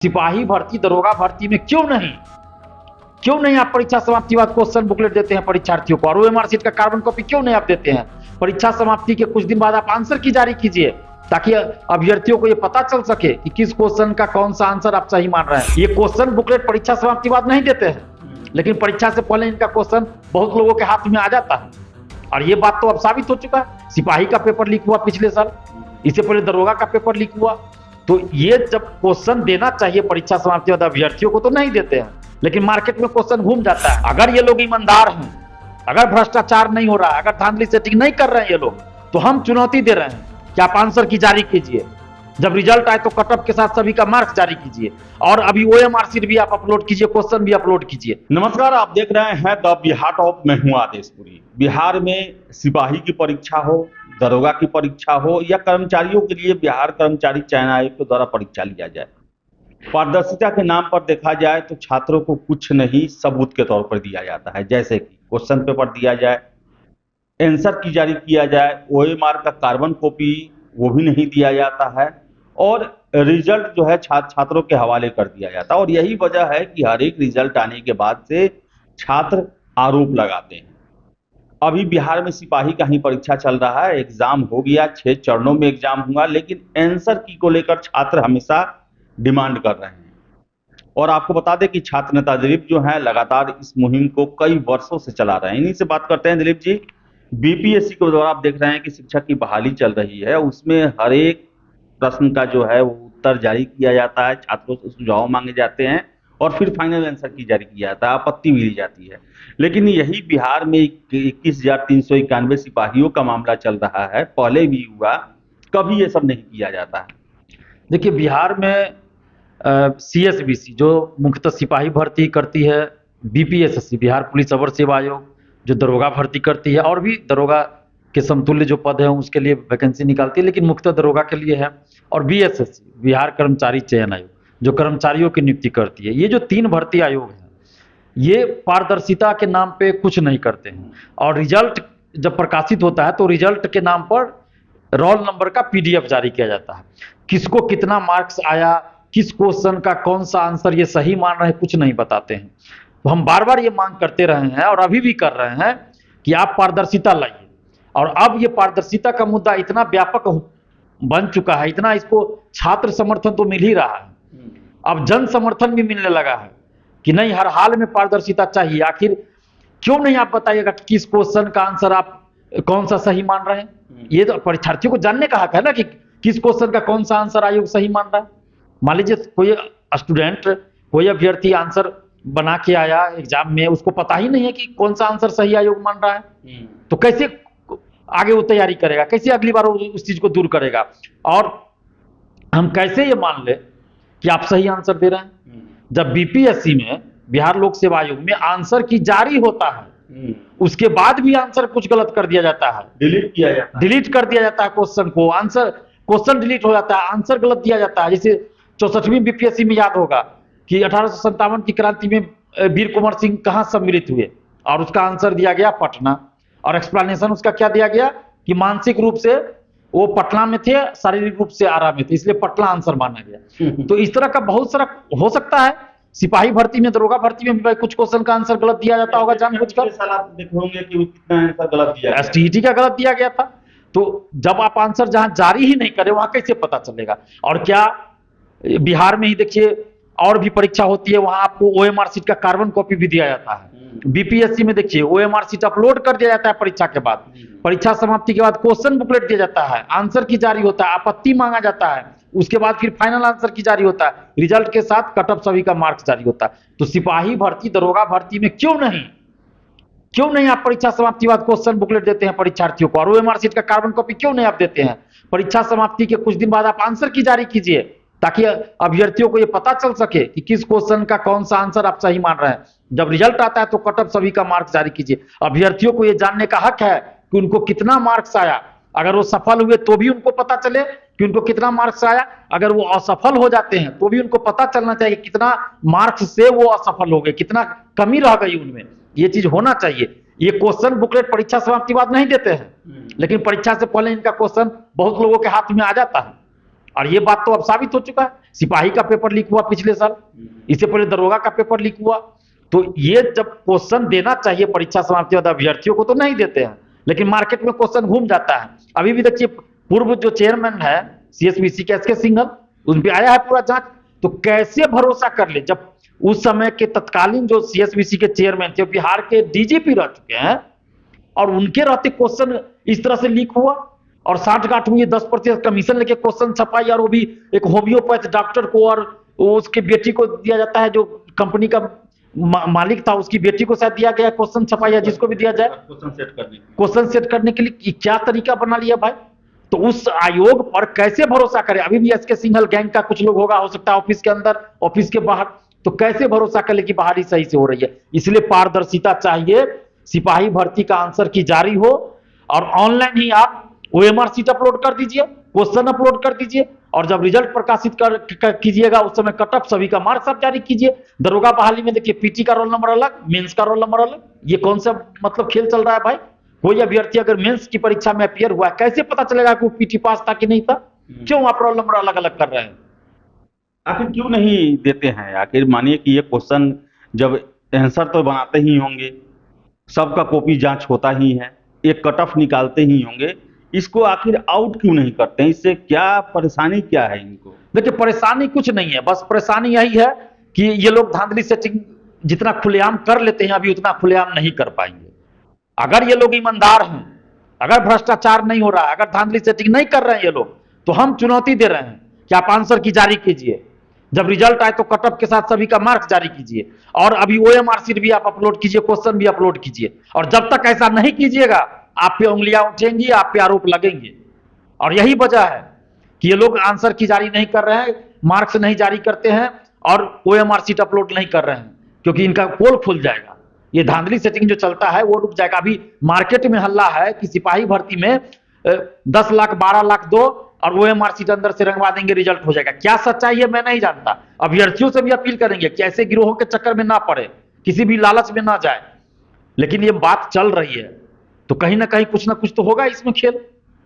सिपाही भर्ती, दरोगा भर्ती में क्यों नहीं आप परीक्षा समाप्ति बाद क्वेश्चन बुकलेट देते हैं परीक्षार्थियों को, और ओएमआर शीट का कार्बन कॉपी क्यों नहीं आप देते हैं? परीक्षा समाप्ति के कुछ दिन बाद आप आंसर की जारी कीजिए ताकि अभ्यर्थियों को ये पता चल सके कि किस क्वेश्चन का कौन सा आंसर आप सही मान रहे हैं। ये क्वेश्चन बुकलेट परीक्षा समाप्ति बाद नहीं देते हैं, लेकिन परीक्षा से पहले इनका क्वेश्चन बहुत लोगों के हाथ में आ जाता है। और ये बात तो अब साबित हो चुका है। सिपाही का पेपर लीक हुआ पिछले साल, इससे पहले दरोगा का पेपर लीक हुआ। तो ये जब क्वेश्चन देना चाहिए परीक्षा समाप्ति बाद अभ्यर्थियों को तो नहीं देते हैं, लेकिन मार्केट में क्वेश्चन घूम जाता है। अगर ये लोग ईमानदार हैं, अगर भ्रष्टाचार नहीं हो रहा है, अगर धांधली सेटिंग नहीं कर रहे हैं ये लोग, तो हम चुनौती दे रहे हैं कि आप आंसर की जारी कीजिए। जब रिजल्ट आए तो कटअप के साथ सभी का मार्क्स जारी कीजिए, और अभी ओएमआर शीट भी आप अपलोड कीजिए, क्वेश्चन भी अपलोड कीजिए। नमस्कार, आप देख रहे हैं द बिहार टॉप। मैं हूं आदेशपुरी। बिहार में सिपाही की परीक्षा हो, दरोगा की परीक्षा हो या कर्मचारियों के लिए बिहार कर्मचारी चयन आयोग के द्वारा परीक्षा लिया जाए, पारदर्शिता के नाम पर देखा जाए तो छात्रों को कुछ नहीं सबूत के तौर पर दिया जाता है। जैसे कि क्वेश्चन पेपर दिया जाए, आंसर की जारी किया जाए, ओएमआर का कार्बन कॉपी वो भी नहीं दिया जाता है, और रिजल्ट जो है छात्रों के हवाले कर दिया जाता है। और यही वजह है कि हर एक रिजल्ट आने के बाद से छात्र आरोप लगाते हैं। अभी बिहार में सिपाही का ही परीक्षा चल रहा है, एग्जाम हो गया, 6 चरणों में एग्जाम हुआ, लेकिन आंसर की को लेकर छात्र हमेशा डिमांड कर रहे हैं। और आपको बता दें कि छात्र नेता दिलीप जो है लगातार इस मुहिम को कई वर्षों से चला रहे हैं। इन्हीं से बात करते हैं। दिलीप जी, बीपीएससी के द्वारा आप देख रहे हैं कि शिक्षक की बहाली चल रही है, उसमें हर एक प्रश्न का जो है वो उत्तर जारी किया जाता है, छात्रों से सुझाव मांगे जाते हैं और फिर फाइनल आंसर की जारी किया जाता है, आपत्ति भी दी जाती है। लेकिन यही बिहार में 21,391 सिपाहियों का मामला चल रहा है, पहले भी हुआ, कभी ये सब नहीं किया जाता है। देखिए, बिहार में सीएसबीसी जो मुख्यतः सिपाही भर्ती करती है, बीपीएससी बिहार पुलिस अवर सेवा आयोग जो दरोगा भर्ती करती है, और भी दरोगा के समतुल्य जो पद है उसके लिए वैकेंसी निकालती है, लेकिन मुख्यतः दरोगा के लिए है। और बीएसएससी बिहार कर्मचारी चयन आयोग जो कर्मचारियों की नियुक्ति करती है। ये जो 3 भर्ती आयोग हैं, ये पारदर्शिता के नाम पे कुछ नहीं करते हैं, और रिजल्ट जब प्रकाशित होता है तो रिजल्ट के नाम पर रोल नंबर का पीडीएफ जारी किया जाता है। किसको कितना मार्क्स आया, किस क्वेश्चन का कौन सा आंसर ये सही मान रहे हैं, कुछ नहीं बताते हैं। तो हम बार बार ये मांग करते रहे हैं और अभी भी कर रहे हैं कि आप पारदर्शिता लाइए। और अब ये पारदर्शिता का मुद्दा इतना व्यापक बन चुका है, इतना इसको छात्र समर्थन तो मिल ही रहा है, अब जन समर्थन भी मिलने लगा है कि नहीं, हर हाल में पारदर्शिता चाहिए। आखिर क्यों नहीं आप बताइएगा कि किस क्वेश्चन का आंसर आप कौन सा सही मान रहे हैं? ये तो परीक्षार्थियों को जानने का हक है ना कि किस क्वेश्चन का कौन सा आंसर आयोग सही मान रहा है। मान लीजिए कोई स्टूडेंट, कोई अभ्यर्थी आंसर बना के आया एग्जाम में, उसको पता ही नहीं है कि कौन सा आंसर सही आयोग मान रहा है, तो कैसे आगे वो तैयारी करेगा, कैसे अगली बार उस चीज को दूर करेगा? और हम कैसे ये मान ले कि आप सही आंसर दे रहे हैं, जब बीपीएससी में बिहार लोक सेवा आयोग में आंसर की जारी होता है, उसके बाद भी आंसर कुछ गलत कर दिया जाता है, डिलीट कर दिया जाता है क्वेश्चन को, क्वेश्चन डिलीट हो जाता है, आंसर गलत दिया जाता है। जैसे 64वीं बीपीएससी में याद होगा कि 1857 की क्रांति में वीर कुंवर सिंह कहां सम्मिलित हुए, और उसका आंसर दिया गया पटना, और एक्सप्लेनेशन उसका क्या दिया गया कि मानसिक रूप से वो पटना में थे, शारीरिक रूप से आरा में थे, इसलिए पटना आंसर माना गया। तो इस तरह का बहुत सारा हो सकता है। सिपाही भर्ती में, दरोगा भर्ती में भी भाई कुछ क्वेश्चन का आंसर गलत दिया जाता होगा जानबूझकर। एसटीईटी का गलत दिया गया था, तो जब आप आंसर जहां जारी ही नहीं करे वहां कैसे पता चलेगा? और क्या बिहार में ही देखिए और भी परीक्षा होती है, वहां आपको ओएमआर शीट का कार्बन कॉपी भी दिया जाता है। बीपीएससी में देखिए ओएमआर शीट अपलोड कर दिया जाता है परीक्षा के बाद, परीक्षा समाप्ति के बाद क्वेश्चन बुकलेट दिया जाता है, आंसर की जारी होता है, आपत्ति मांगा जाता है, उसके बाद फिर फाइनल आंसर की जारी होता है, रिजल्ट के साथ कटअप सभी का मार्क्स जारी होता है। तो सिपाही भर्ती, दरोगा भर्ती में क्यों नहीं आप परीक्षा समाप्ति बाद क्वेश्चन बुकलेट देते हैं परीक्षार्थियों को, और ओएमआर शीट का कार्बन कॉपी क्यों नहीं आप देते हैं? परीक्षा समाप्ति के कुछ दिन बाद आप आंसर की जारी कीजिए ताकि अभ्यर्थियों को यह पता चल सके कि किस क्वेश्चन का कौन सा आंसर आप सही मान रहे हैं। जब रिजल्ट आता है तो कटअप सभी का मार्क्स जारी कीजिए। अभ्यर्थियों को यह जानने का हक है कि उनको कितना मार्क्स आया। अगर वो सफल हुए तो भी उनको पता चले कि उनको कितना मार्क्स आया, अगर वो असफल हो जाते हैं तो भी उनको पता चलना चाहिए कितना मार्क्स से वो असफल हो गए, कितना कमी रह गई उनमें, ये चीज होना चाहिए। ये क्वेश्चन बुकलेट परीक्षा समाप्ति बाद नहीं देते हैं, लेकिन परीक्षा से पहले इनका क्वेश्चन बहुत लोगों के हाथ में आ जाता है। और ये बात तो अब साबित हो चुका है। सिपाही का पेपर लीक हुआ पिछले साल, इससे पहले दरोगा का पेपर लीक हुआ। तो ये जब क्वेश्चन देना चाहिए परीक्षा समाप्ति बाद अभ्यर्थियों को तो नहीं देते हैं, लेकिन मार्केट में क्वेश्चन घूम जाता है। अभी भी देखिए पूर्व जो चेयरमैन है सीएसबीसी के एसके सिंघल, उन पे आया है पूरा जांच। तो कैसे भरोसा कर ले जब उस समय के तत्कालीन जो सीएसबीसी के चेयरमैन थे बिहार के डीजीपी रह चुके हैं, और उनके रहते क्वेश्चन इस तरह से लीक हुआ और साठगांठ हुई, 10% कमीशन लेके क्वेश्चन छपाई, और वो भी एक होम्योपैथ डॉक्टर को और उसकी बेटी को दिया जाता है, जो कंपनी का मालिक था उसकी बेटी को शायद दिया गया क्वेश्चन छपाई, जिसको भी दिया जाए क्वेश्चन सेट करने के लिए। क्या तरीका बना लिया भाई। तो उस आयोग पर कैसे भरोसा करें। अभी भी एसके सिंघल गैंग का कुछ लोग होगा, हो सकता है ऑफिस के अंदर ऑफिस के बाहर, तो कैसे भरोसा करें कि बाहर ही सही से हो रही है। इसलिए पारदर्शिता चाहिए, सिपाही भर्ती का आंसर की जारी हो और ऑनलाइन ही आप ओएमआर सीट अपलोड कर दीजिए, क्वेश्चन अपलोड कर दीजिए, और जब रिजल्ट प्रकाशित कीजिएगा उस समय कट ऑफ सभी का मार्क्स आप जारी कीजिए। दरोगा बहाली में देखिए पीटी का रोल नंबर अलग, मेंस का रोल नंबर अलग, ये कौन सा मतलब खेल चल रहा है भाई। कोई अभ्यर्थी अगर मेंस की परीक्षा में अपियर हुआ, कैसे पता चलेगा कि वो पीटी पास था कि नहीं था। क्यों आप रोल नंबर अलग अलग कर रहे हैं। आखिर क्यों नहीं देते हैं। आखिर मानिए कि ये क्वेश्चन जब आंसर तो बनाते ही होंगे, सबका कॉपी जांच होता ही है, एक कट ऑफ निकालते ही होंगे, इसको आखिर आउट क्यों नहीं करते हैं। इससे क्या परेशानी क्या है इनको। देखिए परेशानी कुछ नहीं है, बस परेशानी यही है कि ये लोग धांधली सेटिंग जितना खुलेआम कर लेते हैं अभी उतना खुलेआम नहीं कर पाएंगे। अगर ये लोग ईमानदार हैं, अगर भ्रष्टाचार नहीं हो रहा है, अगर धांधली सेटिंग नहीं कर रहे हैं ये लोग, तो हम चुनौती दे रहे हैं कि आप आंसर की जारी कीजिए, जब रिजल्ट आए तो कट ऑफ के साथ सभी का मार्क्स जारी कीजिए, और अभी ओएमआर सीट भी आप अपलोड कीजिए, क्वेश्चन भी अपलोड कीजिए। और जब तक ऐसा नहीं कीजिएगा आप पे उंगलियां उठेंगी, आप पे आरोप लगेंगे। और यही वजह है कि ये लोग आंसर की जारी नहीं कर रहे हैं, मार्क्स नहीं जारी करते हैं और ओएमआर सीट अपलोड नहीं कर रहे हैं, क्योंकि इनका पोल खुल जाएगा। ये धांधली सेटिंग जो चलता है वो रुक जाएगा। अभी मार्केट में हल्ला है कि सिपाही भर्ती में 10 लाख 12 लाख दो और ओएमआर सीट अंदर से रंगवा देंगे, रिजल्ट हो जाएगा। क्या सच्चाई है मैं नहीं जानता। अभ्यर्थियों से भी अपील करेंगे कि ऐसे गिरोहों के चक्कर में ना पड़े, किसी भी लालच में ना जाए, लेकिन ये बात चल रही है तो कहीं ना कहीं कुछ ना कुछ तो होगा इसमें खेल।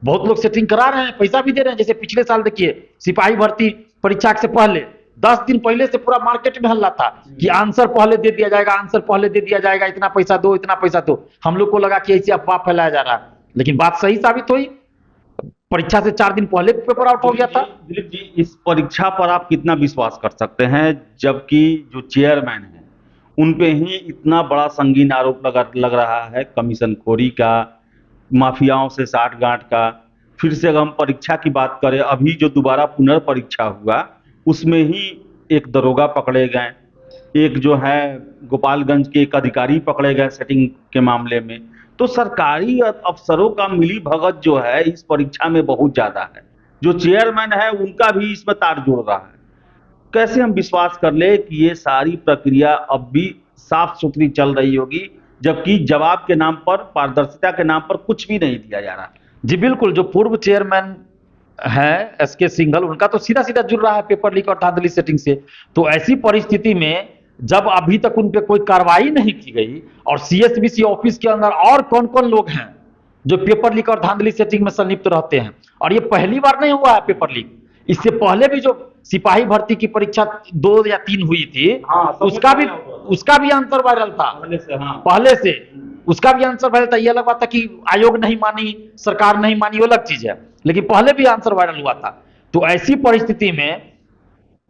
बहुत लोग सेटिंग करा रहे हैं, पैसा भी दे रहे हैं। जैसे पिछले साल देखिए सिपाही भर्ती परीक्षा से पहले 10 दिन पहले से पूरा मार्केट में हल्ला था कि आंसर पहले दे दिया जाएगा, आंसर पहले दे दिया जाएगा, इतना पैसा दो, इतना पैसा दो। हम लोग को लगा कि ऐसे अफवाह फैलाया जा रहा है, लेकिन बात सही साबित हुई। परीक्षा से 4 दिन पहले पेपर आउट हो गया था। दिलीप जी, इस परीक्षा पर आप कितना विश्वास कर सकते हैं जबकि जो चेयरमैन है उन पे ही इतना बड़ा संगीन आरोप लग रहा है कमीशन खोरी का, माफियाओं से साठगांठ का। फिर से अगर हम परीक्षा की बात करें, अभी जो दोबारा पुनर्परीक्षा हुआ उसमें ही एक दरोगा पकड़े गए, एक जो है गोपालगंज के एक अधिकारी पकड़े गए सेटिंग के मामले में। तो सरकारी अफसरों का मिली भगत जो है इस परीक्षा में बहुत ज्यादा है। जो चेयरमैन है उनका भी इसमें तार जोड़ रहा है। कैसे हम विश्वास कर ले कि ये सारी प्रक्रिया अब भी साफ सुथरी चल रही होगी, जबकि जवाब के नाम पर, पारदर्शिता के नाम पर कुछ भी नहीं दिया जा रहा। जी बिल्कुल, जो पूर्व चेयरमैन है एसके सिंघल, उनका तो सीधा सीधा जुड़ रहा है पेपर लीक और धांधली सेटिंग से। तो ऐसी परिस्थिति में जब अभी तक उन पे कोई कार्रवाई नहीं की गई, और सीएसबीसी ऑफिस के अंदर और कौन कौन लोग हैं जो पेपर लीक और धांधली सेटिंग में संलिप्त रहते हैं, और ये पहली बार नहीं हुआ है पेपर लीक। इससे पहले भी जो सिपाही भर्ती की परीक्षा 2 या 3 हुई थी, उसका भी आंसर वायरल था पहले से। उसका भी आंसर वायरल था। ये अलग बात था कि आयोग नहीं मानी, सरकार नहीं मानी, वो अलग चीज है, लेकिन पहले भी आंसर वायरल हुआ था। तो ऐसी परिस्थिति में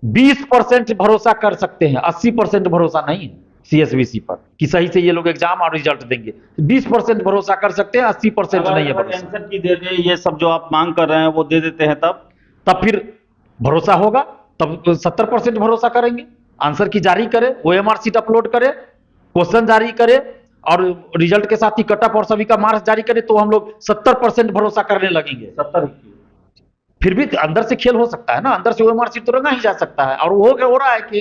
20% भरोसा कर सकते हैं, 80% भरोसा नहीं है सीएसबीसी पर कि सही से ये लोग एग्जाम और रिजल्ट देंगे। 20% भरोसा कर सकते हैं, 80% नहीं है भरोसा। आंसर की दे दे, ये सब जो आप मांग कर रहे हैं वो दे देते हैं, तब फिर भरोसा होगा। तब 70% भरोसा करेंगे। आंसर की जारी करे, ओएमआर सीट अपलोड करे, क्वेश्चन जारी करे और रिजल्ट के साथ ही कट ऑफ और सभी का मार्क्स जारी करे, तो हम लोग 70% भरोसा करने लगेंगे। 70 फिर भी अंदर से खेल हो सकता है ना, अंदर से ओएमआर सीट तो रंगा ही जा सकता है, और वो हो रहा है कि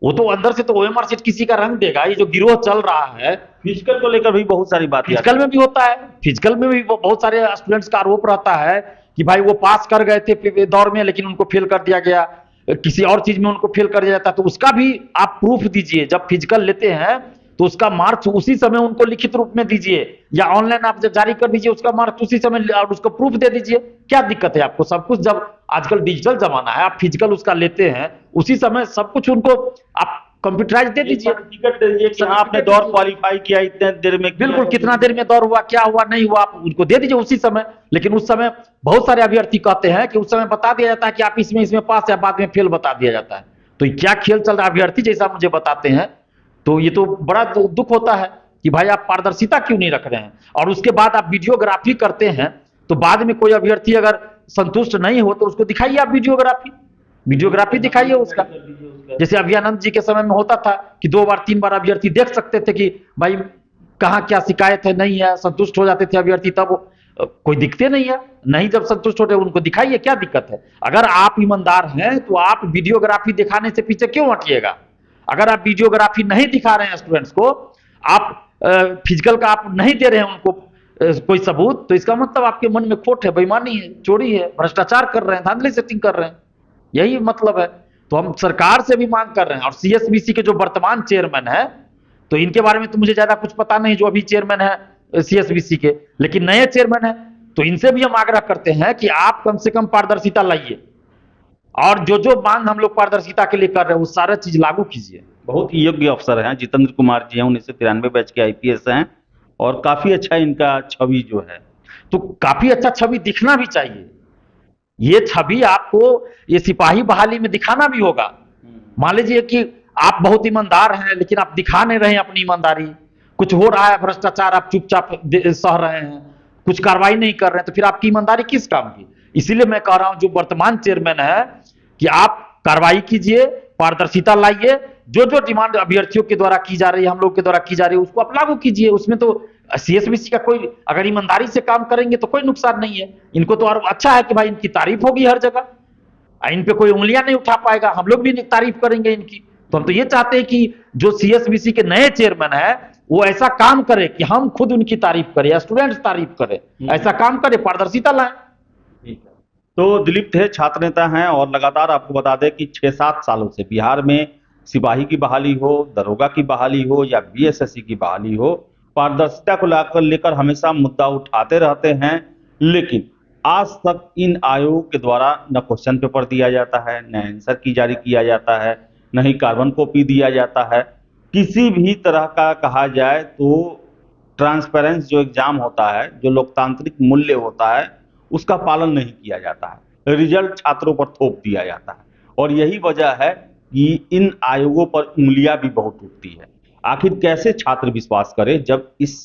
वो तो अंदर से तो ओएमआर सीट किसी का रंग देगा। ये जो गिरोह चल रहा है, फिजिकल को लेकर भी बहुत सारी बात, फिजिकल में भी होता है। फिजिकल में भी बहुत सारे स्टूडेंट्स का आरोप रहता है कि भाई वो पास कर गए थे दौर में, लेकिन उनको फेल कर दिया गया, किसी और चीज में उनको फेल कर दिया जाता है। तो उसका भी आप प्रूफ दीजिए। जब फिजिकल लेते हैं तो उसका मार्क्स उसी समय उनको लिखित रूप में दीजिए, या ऑनलाइन आप जब जारी कर दीजिए उसका मार्क्स उसी समय, और उसको प्रूफ दे दीजिए। क्या दिक्कत है आपको? सब कुछ जब आजकल डिजिटल जमाना है, आप फिजिकल उसका लेते हैं, उसी समय सब कुछ उनको आप कंप्यूटराइज दे दीजिए। सर्टिफिकेट दीजिए कि हाँ आपने दौड़ क्वालिफाई किया इतने देर में, बिल्कुल, कितना देर में दौड़ हुआ, क्या हुआ, नहीं हुआ, आप उनको दे दीजिए उसी समय। लेकिन उस समय बहुत सारे अभ्यर्थी कहते हैं कि उस समय बता दिया जाता है कि आप इसमें पास है, बाद में फेल बता दिया जाता है। तो ये क्या खेल चल रहा है? अभ्यर्थी जैसा मुझे बताते हैं, तो ये तो बड़ा दुख होता है कि भाई आप पारदर्शिता क्यों नहीं रख रहे हैं। और उसके बाद आप वीडियोग्राफी करते हैं, तो बाद में कोई अभ्यर्थी अगर संतुष्ट नहीं हो तो उसको दिखाइए आप वीडियोग्राफी दिखाइए उसका। जैसे अभियानंद जी के समय में होता था कि 2 बार 3 बार अभ्यर्थी देख सकते थे कि भाई कहाँ क्या शिकायत है, नहीं है, संतुष्ट हो जाते थे अभ्यर्थी। तब कोई दिखते नहीं है, नहीं जब संतुष्ट होते उनको दिखाइए, क्या दिक्कत है? अगर आप ईमानदार हैं तो आप वीडियोग्राफी दिखाने से पीछे क्यों हटिएगा? अगर आप वीडियोग्राफी नहीं दिखा रहे हैं स्टूडेंट्स को, आप फिजिकल का आप नहीं दे रहे हैं उनको कोई सबूत, तो इसका मतलब आपके मन में खोट है, बेईमानी है, चोरी है, भ्रष्टाचार कर रहे हैं, धांधली सेटिंग कर रहे हैं, यही मतलब है। तो हम सरकार से भी मांग कर रहे हैं। और सीएसबीसी के जो वर्तमान चेयरमैन है, तो इनके बारे में तो मुझे ज्यादा कुछ पता नहीं, जो अभी चेयरमैन है सीएसबीसी के, लेकिन नए चेयरमैन है, तो इनसे भी हम आग्रह करते हैं कि आप कम से कम पारदर्शिता लाइए, और जो मांग हम लोग पारदर्शिता के लिए कर रहे हैं वो सारा चीज लागू कीजिए। बहुत ही योग्य अफसर हैं जितेंद्र कुमार जी हैं, 1993 बैच के आईपीएस हैं, और काफी अच्छा इनका छवि जो है, तो काफी अच्छा छवि दिखना भी चाहिए। ये छवि आपको ये सिपाही बहाली में दिखाना भी होगा। मान लीजिए कि आप बहुत ईमानदार हैं, लेकिन आप दिखा नहीं रहे हैं अपनी ईमानदारी, कुछ हो रहा है भ्रष्टाचार, आप चुपचाप सह रहे हैं, कुछ कार्रवाई नहीं कर रहे हैं, तो फिर आपकी ईमानदारी किस काम की? इसीलिए मैं कह रहा हूं जो वर्तमान चेयरमैन है कि आप कार्रवाई कीजिए, पारदर्शिता लाइए, जो डिमांड अभ्यर्थियों के द्वारा की जा रही है, हम लोग के द्वारा की जा रही है, उसको आप लागू कीजिए। उसमें तो सीएसबीसी का कोई, अगर ईमानदारी से काम करेंगे तो कोई नुकसान नहीं है। इनको तो और अच्छा है कि भाई इनकी तारीफ होगी हर जगह, इन पे कोई उंगलियां नहीं उठा पाएगा, हम लोग भी तारीफ करेंगे इनकी। तो हम तो ये चाहते हैं कि जो सीएसबीसी के नए चेयरमैन है वो ऐसा काम करे कि हम खुद उनकी तारीफ करें या स्टूडेंट्स तारीफ करें, ऐसा काम करे, पारदर्शिता लाए। ठीक है। तो दिलीप थे छात्र नेता हैं, और लगातार आपको बता दें कि 6-7 सालों से बिहार में सिपाही की बहाली हो, दरोगा की बहाली हो या बीएसएससी की बहाली हो, पारदर्शिता को लेकर हमेशा मुद्दा उठाते रहते हैं। लेकिन आज तक इन आयोगों के द्वारा न क्वेश्चन पेपर दिया जाता है, न आंसर की जारी किया जाता है, न ही कार्बन कॉपी दिया जाता है। किसी भी तरह का कहा जाए तो ट्रांसपेरेंस जो एग्जाम होता है, जो लोकतांत्रिक मूल्य होता है, उसका पालन नहीं किया जाता है, रिजल्ट छात्रों पर थोप दिया जाता है। और यही वजह है कि इन आयोगों पर उंगलियां भी बहुत उठती है। आखिर कैसे छात्र विश्वास करे जब इस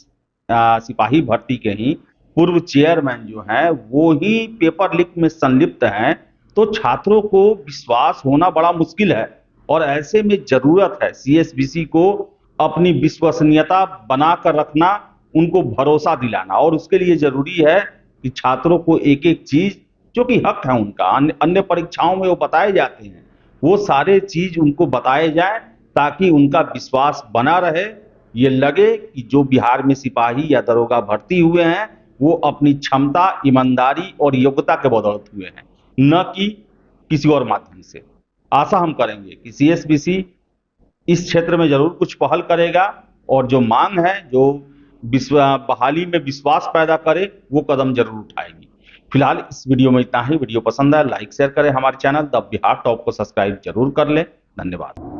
सिपाही भर्ती के ही पूर्व चेयरमैन जो हैं वो ही पेपर लीक में संलिप्त हैं, तो छात्रों को विश्वास होना बड़ा मुश्किल है। और ऐसे में जरूरत है सीएसबीसी को अपनी विश्वसनीयता बनाकर रखना, उनको भरोसा दिलाना, और उसके लिए जरूरी है कि छात्रों को एक एक चीज जो कि हक है उनका, अन्य परीक्षाओं में वो बताए जाते हैं, वो सारे चीज उनको बताए जाए ताकि उनका विश्वास बना रहे। ये लगे कि जो बिहार में सिपाही या दरोगा भर्ती हुए हैं वो अपनी क्षमता, ईमानदारी और योग्यता के बदौलत हुए हैं, न कि किसी और माध्यम से। आशा हम करेंगे कि सीएसबीसी इस क्षेत्र में जरूर कुछ पहल करेगा, और जो मांग है, जो बहाली में विश्वास पैदा करे, वो कदम जरूर उठाएगी। फिलहाल इस वीडियो में इतना ही। वीडियो पसंद आए लाइक शेयर करें, हमारे चैनल द बिहार टॉप को सब्सक्राइब जरूर कर लें। धन्यवाद।